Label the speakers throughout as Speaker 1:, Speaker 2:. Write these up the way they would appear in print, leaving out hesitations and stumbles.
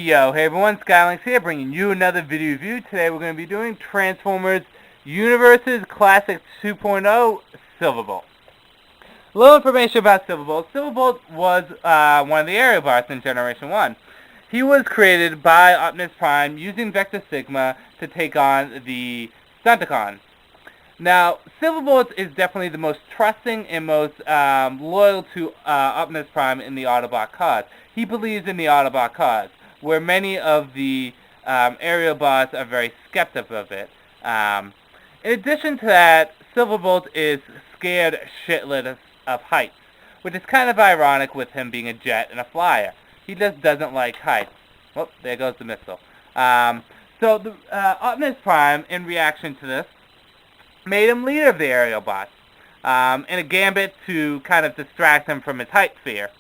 Speaker 1: Yo, hey everyone, Skylinks here, bringing you another video review. Today we're going to be doing Transformers Universes Classic 2.0 Silverbolt. A little information about Silverbolt. Silverbolt was one of the Aerialbots in Generation 1. He was created by Optimus Prime using Vector Sigma to take on the Stunticons. Now, Silverbolt is definitely the most trusting and most loyal to Optimus Prime in the Autobot cause. He believes in the Autobot cause, where many of the Aerialbots are very skeptical of it. In addition to that, Silverbolt is scared shitless of heights, which is kind of ironic with him being a jet and a flyer. He just doesn't like heights. Oh, there goes the missile. So the Optimus Prime, in reaction to this, made him leader of the Aerialbots, in a gambit to kind of distract him from his height fear.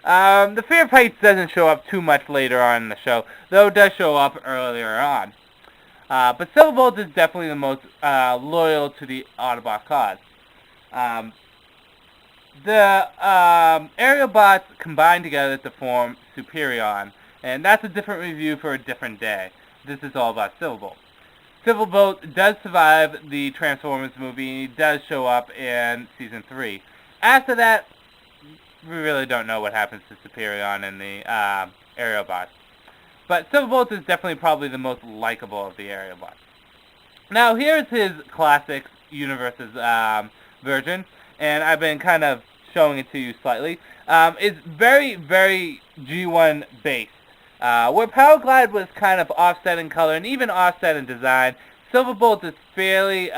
Speaker 1: The fear of heights doesn't show up too much later on in the show, though it does show up earlier on. But Silverbolt is definitely the most loyal to the Autobot cause. The Aerialbots combine together to form Superion, and that's a different review for a different day. This is all about Silverbolt. Silverbolt does survive the Transformers movie, and he does show up in Season 3. After that, we really don't know what happens to Superion and the Aerialbots. But Silverbolt is definitely probably the most likable of the Aerialbots. Now, here's his Classics Universes version, and I've been kind of showing it to you slightly. It's very, very G1 based. Where Power Glide was kind of offset in color and even offset in design, Silverbolt is fairly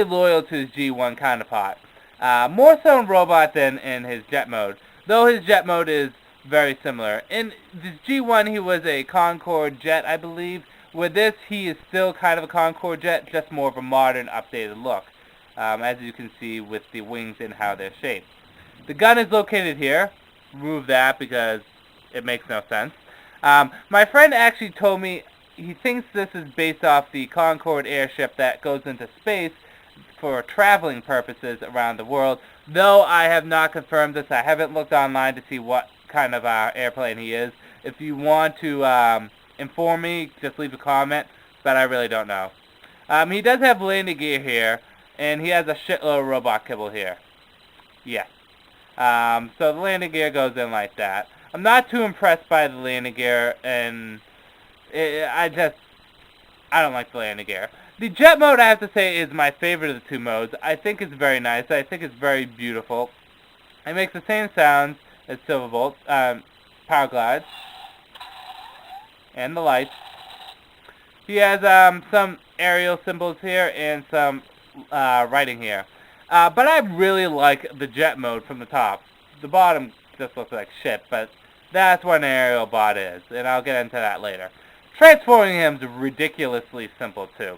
Speaker 1: loyal to his G1 counterpart. More so in robot than in his jet mode, though his jet mode is very similar. In this G1, he was a Concorde jet, I believe. With this, he is still kind of a Concorde jet, just more of a modern, updated look, as you can see with the wings and how they're shaped. The gun is located here. Remove that because it makes no sense. My friend actually told me he thinks this is based off the Concorde airship that goes into space for traveling purposes around the world, though I have not confirmed this. I haven't looked online to see what kind of airplane he is. If you want to inform me, just leave a comment, but I really don't know. He does have landing gear here, and he has a shitload of robot kibble here. Yes. So the landing gear goes in like that. I'm not too impressed by the landing gear, and I don't like the landing gear. The jet mode, I have to say, is my favorite of the two modes. I think it's very nice. I think it's very beautiful. It makes the same sounds as Silverbolt, Power Glide, and the lights. He has some aerial symbols here and some writing here. But I really like the jet mode from the top. The bottom just looks like shit, but that's what an Aerialbot is, and I'll get into that later. Transforming him is ridiculously simple, too.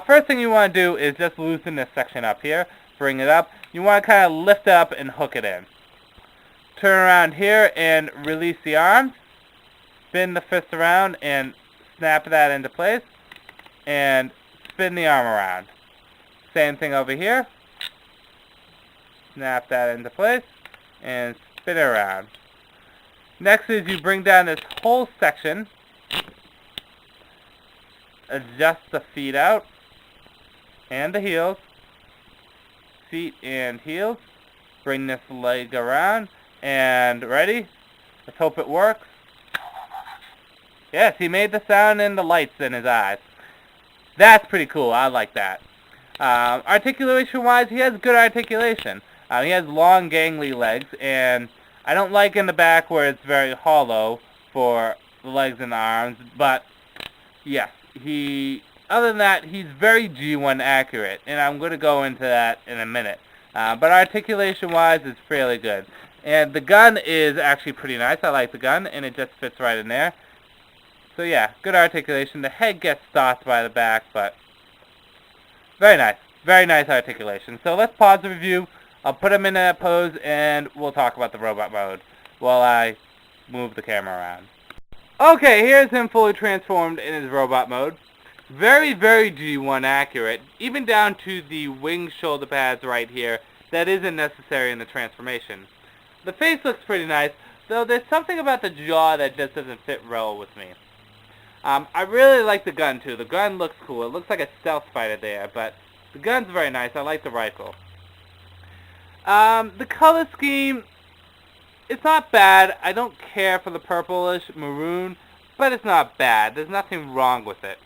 Speaker 1: First thing you want to do is just loosen this section up here. Bring it up. You want to kind of lift it up and hook it in. Turn around here and release the arms. Spin the fist around and snap that into place. And spin the arm around. Same thing over here. Snap that into place and spin it around. Next is you bring down this whole section, adjust the feet out and the heels, feet and heels, bring this leg around, and ready? Let's hope it works. Yes, he made the sound and the lights in his eyes. That's pretty cool, I like that. Articulation-wise, he has good articulation. He has long, gangly legs, and I don't like in the back where it's very hollow for the legs and the arms, but yes, other than that, he's very G1 accurate, and I'm going to go into that in a minute. But articulation-wise, it's fairly good. And the gun is actually pretty nice. I like the gun, and it just fits right in there. So yeah, good articulation. The head gets stopped by the back, but very nice articulation. So let's pause the review. I'll put him in that pose, and we'll talk about the robot mode while I move the camera around. Okay, here's him fully transformed in his robot mode. Very, very G1 accurate, even down to the wing shoulder pads right here. That isn't necessary in the transformation. The face looks pretty nice. though there's something about the jaw that just doesn't fit well with me. I really like the gun too. The gun looks cool. It looks like a stealth fighter there, but the gun's very nice. I like the rifle. The color scheme, it's not bad. I don't care for the purplish maroon, but it's not bad. There's nothing wrong with it.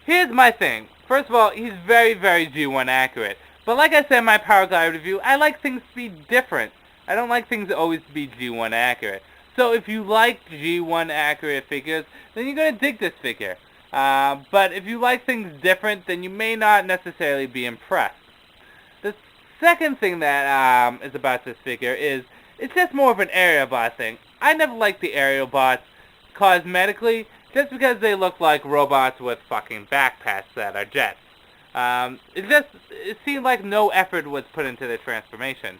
Speaker 1: Here's my thing. First of all, he's very, very G1 accurate. But like I said in my Power Glide review, I like things to be different. I don't like things always to be G1 accurate. So if you like G1 accurate figures, then you're going to dig this figure. But if you like things different, then you may not necessarily be impressed. The second thing that is about this figure is it's just more of an Aerialbot thing. I never liked the Aerialbots cosmetically just because they look like robots with fucking backpacks that are jets. It seemed like no effort was put into the transformation.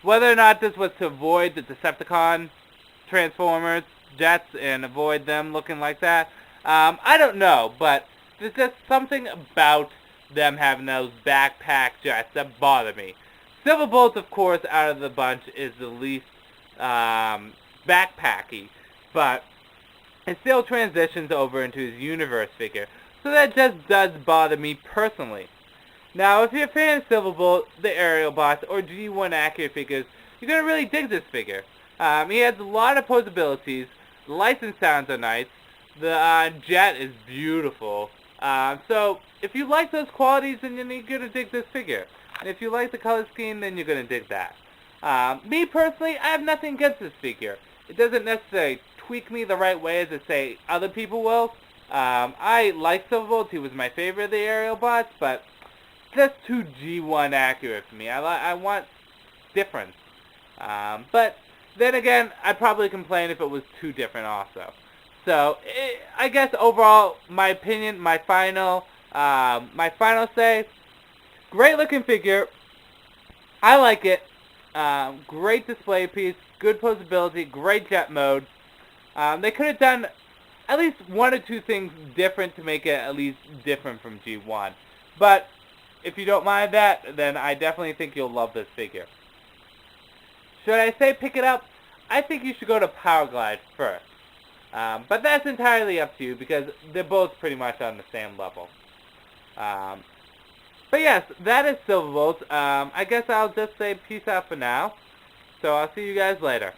Speaker 1: Whether or not this was to avoid the Decepticon Transformers jets and avoid them looking like that, I don't know, but there's just something about them having those backpack jets that bother me. Silverbolt, of course, out of the bunch is the least backpacky, but it still transitions over into his universe figure, so that just does bother me personally. Now, if you're a fan of Silverbolt, the Aerialbots, or G1 accurate figures, you're going to really dig this figure. He has a lot of posabilities. The lights and sounds are nice. The jet is beautiful. So, if you like those qualities, then you're going to dig this figure. And if you like the color scheme, then you're going to dig that. Me personally, I have nothing against this figure. It doesn't necessarily tweak me the right way as I say other people will. I like Silverbolt. He was my favorite of the Aerialbots, but just too G1 accurate for me. I want difference. But then again, I'd probably complain if it was too different also. So, I guess overall, my opinion, my final say, great looking figure. I like it. Great display piece, good posability, great jet mode. They could have done at least one or two things different to make it at least different from G1. But if you don't mind that, then I definitely think you'll love this figure. Should I say pick it up? I think you should go to Power Glide first. But that's entirely up to you because they're both pretty much on the same level. But yes, that is Silverbolt. I guess I'll just say peace out for now. So I'll see you guys later.